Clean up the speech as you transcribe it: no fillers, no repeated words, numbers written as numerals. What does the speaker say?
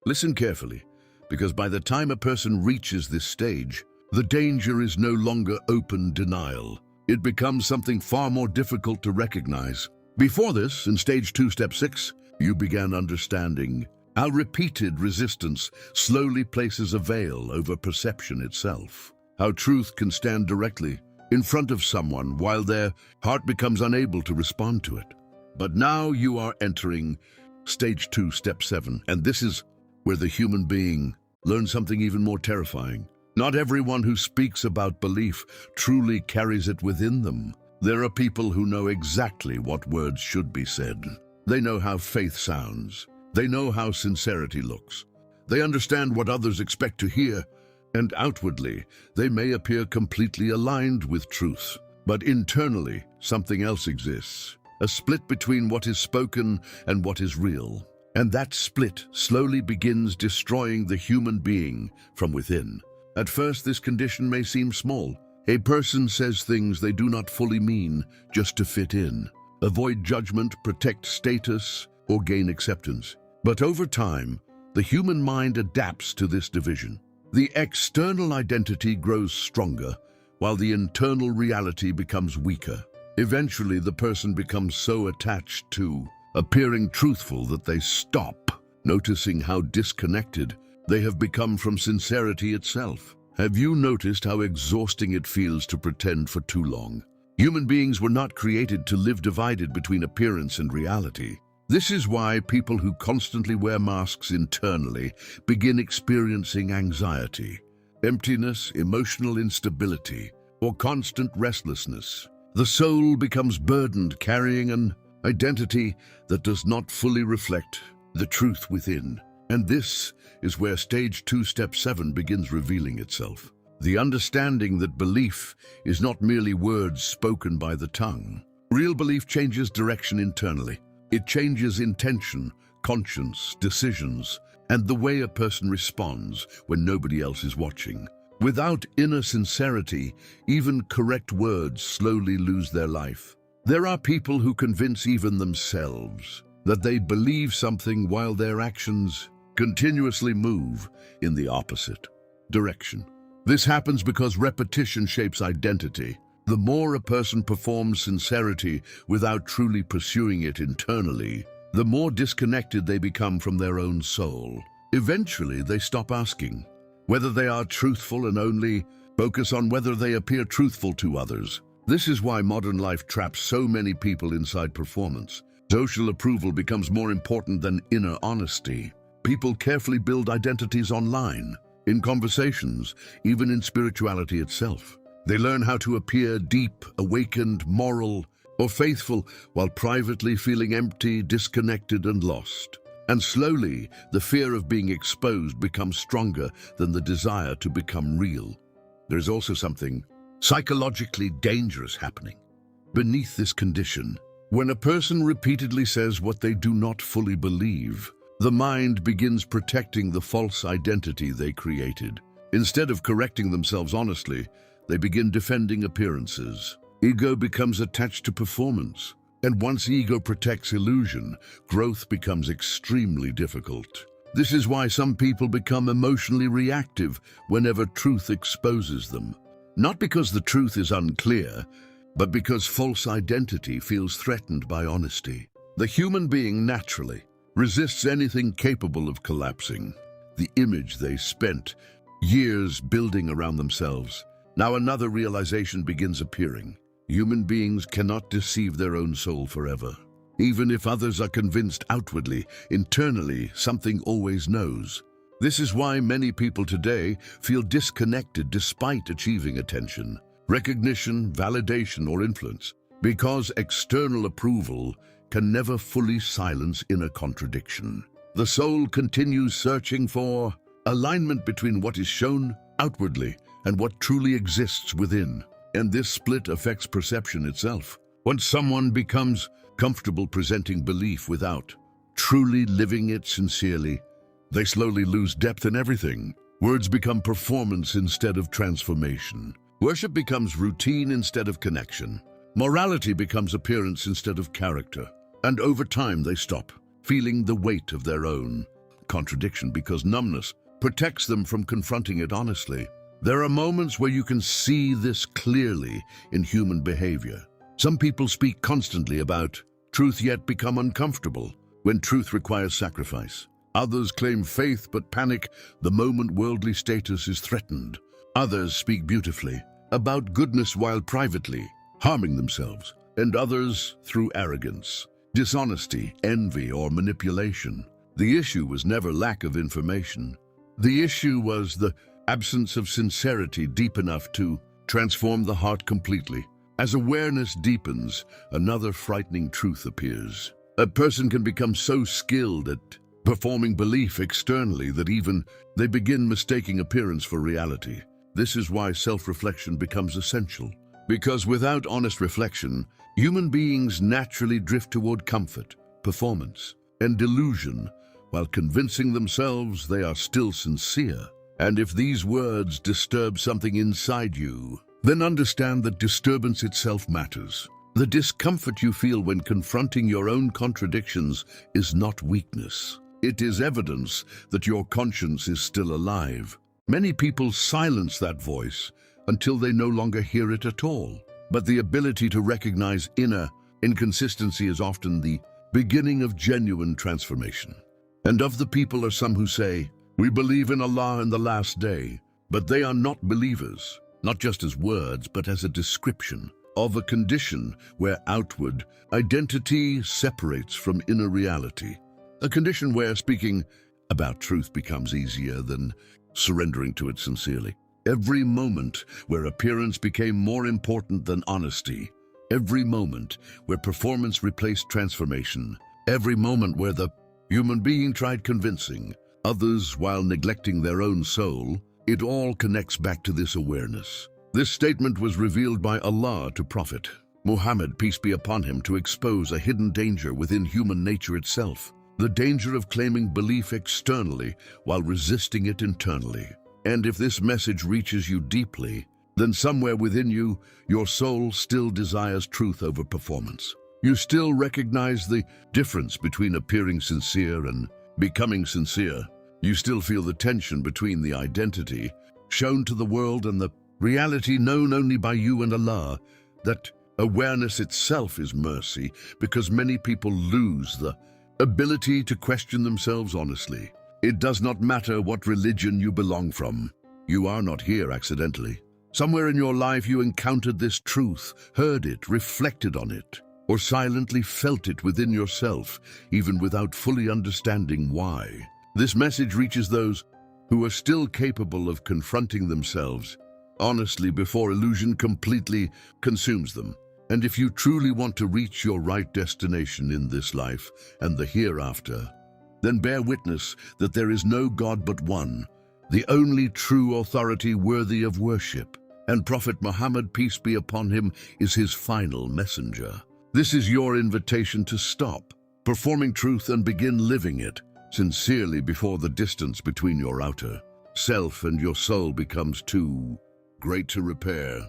Listen carefully, because by the time a person reaches this stage, the danger is no longer open denial. It becomes something far more difficult to recognize. Before this, in stage 2, step 6, you began understanding how repeated resistance slowly places a veil over perception itself. How truth can stand directly in front of someone while their heart becomes unable to respond to it. But now you are entering stage 2, step 7, and this is where the human being learns something even more terrifying. Not everyone who speaks about belief truly carries it within them. There are people who know exactly what words should be said. They know how faith sounds. They know how sincerity looks. They understand what others expect to hear, and outwardly, they may appear completely aligned with truth. But internally, something else exists. A split between what is spoken and what is real. And that split slowly begins destroying the human being from within. At first, this condition may seem small. A person says things they do not fully mean just to fit in, avoid judgment, protect status, or gain acceptance. But over time, the human mind adapts to this division. The external identity grows stronger, while the internal reality becomes weaker. Eventually, the person becomes so attached to appearing truthful that they stop noticing how disconnected they have become from sincerity itself. Have you noticed how exhausting it feels to pretend for too long? Human beings were not created to live divided between appearance and reality. This is why people who constantly wear masks internally begin experiencing anxiety, emptiness, emotional instability, or constant restlessness. The soul becomes burdened carrying an identity that does not fully reflect the truth within. And this is where stage 2, step 7 begins revealing itself. The understanding that belief is not merely words spoken by the tongue. Real belief changes direction internally. It changes intention, conscience, decisions, and the way a person responds when nobody else is watching. Without inner sincerity, even correct words slowly lose their life. There are people who convince even themselves that they believe something while their actions continuously move in the opposite direction. This happens because repetition shapes identity. The more a person performs sincerity without truly pursuing it internally, the more disconnected they become from their own soul. Eventually, they stop asking whether they are truthful and only focus on whether they appear truthful to others. This is why modern life traps so many people inside performance. Social approval becomes more important than inner honesty. People carefully build identities online, in conversations, even in spirituality itself. They learn how to appear deep, awakened, moral, or faithful while privately feeling empty, disconnected, and lost. And slowly, the fear of being exposed becomes stronger than the desire to become real. There's also something psychologically dangerous happening beneath this condition. When a person repeatedly says what they do not fully believe, the mind begins protecting the false identity they created. Instead of correcting themselves honestly, they begin defending appearances. Ego becomes attached to performance. And once ego protects illusion, growth becomes extremely difficult. This is why some people become emotionally reactive whenever truth exposes them. Not because the truth is unclear, but because false identity feels threatened by honesty. The human being naturally resists anything capable of collapsing the image they spent years building around themselves. Now another realization begins appearing. Human beings cannot deceive their own soul forever. Even if others are convinced outwardly, internally, something always knows. This is why many people today feel disconnected despite achieving attention, recognition, validation, or influence, because external approval can never fully silence inner contradiction. The soul continues searching for alignment between what is shown outwardly and what truly exists within. And this split affects perception itself. Once someone becomes comfortable presenting belief without truly living it sincerely, they slowly lose depth in everything. Words become performance instead of transformation. Worship becomes routine instead of connection. Morality becomes appearance instead of character. And over time, they stop feeling the weight of their own contradiction because numbness protects them from confronting it honestly. There are moments where you can see this clearly in human behavior. Some people speak constantly about truth yet become uncomfortable when truth requires sacrifice. Others claim faith but panic the moment worldly status is threatened. Others speak beautifully about goodness while privately harming themselves, and others through arrogance, dishonesty, envy, or manipulation. The issue was never lack of information. The issue was the absence of sincerity deep enough to transform the heart completely. As awareness deepens, another frightening truth appears. A person can become so skilled at performing belief externally that even they begin mistaking appearance for reality. This is why self-reflection becomes essential. Because without honest reflection, human beings naturally drift toward comfort, performance, and delusion, while convincing themselves they are still sincere. And if these words disturb something inside you, then understand that disturbance itself matters. The discomfort you feel when confronting your own contradictions is not weakness. It is evidence that your conscience is still alive. Many people silence that voice until they no longer hear it at all. But the ability to recognize inner inconsistency is often the beginning of genuine transformation. And of the people are some who say, "We believe in Allah in the last day," but they are not believers, not just as words, but as a description of a condition where outward identity separates from inner reality. A condition where speaking about truth becomes easier than surrendering to it sincerely. Every moment where appearance became more important than honesty. Every moment where performance replaced transformation. Every moment where the human being tried convincing others while neglecting their own soul. It all connects back to this awareness. This statement was revealed by Allah to Prophet Muhammad, peace be upon him, to expose a hidden danger within human nature itself. The danger of claiming belief externally while resisting it internally. And if this message reaches you deeply, then somewhere within you, your soul still desires truth over performance. You still recognize the difference between appearing sincere and becoming sincere. You still feel the tension between the identity shown to the world and the reality known only by you and Allah. That awareness itself is mercy, because many people lose the ability to question themselves honestly. It does not matter what religion you belong from. You are not here accidentally. Somewhere in your life you encountered this truth, heard it, reflected on it, or silently felt it within yourself, even without fully understanding why. This message reaches those who are still capable of confronting themselves honestly before illusion completely consumes them. And if you truly want to reach your right destination in this life and the hereafter, then bear witness that there is no God but one, the only true authority worthy of worship. And Prophet Muhammad, peace be upon him, is his final messenger. This is your invitation to stop performing truth and begin living it sincerely before the distance between your outer self and your soul becomes too great to repair.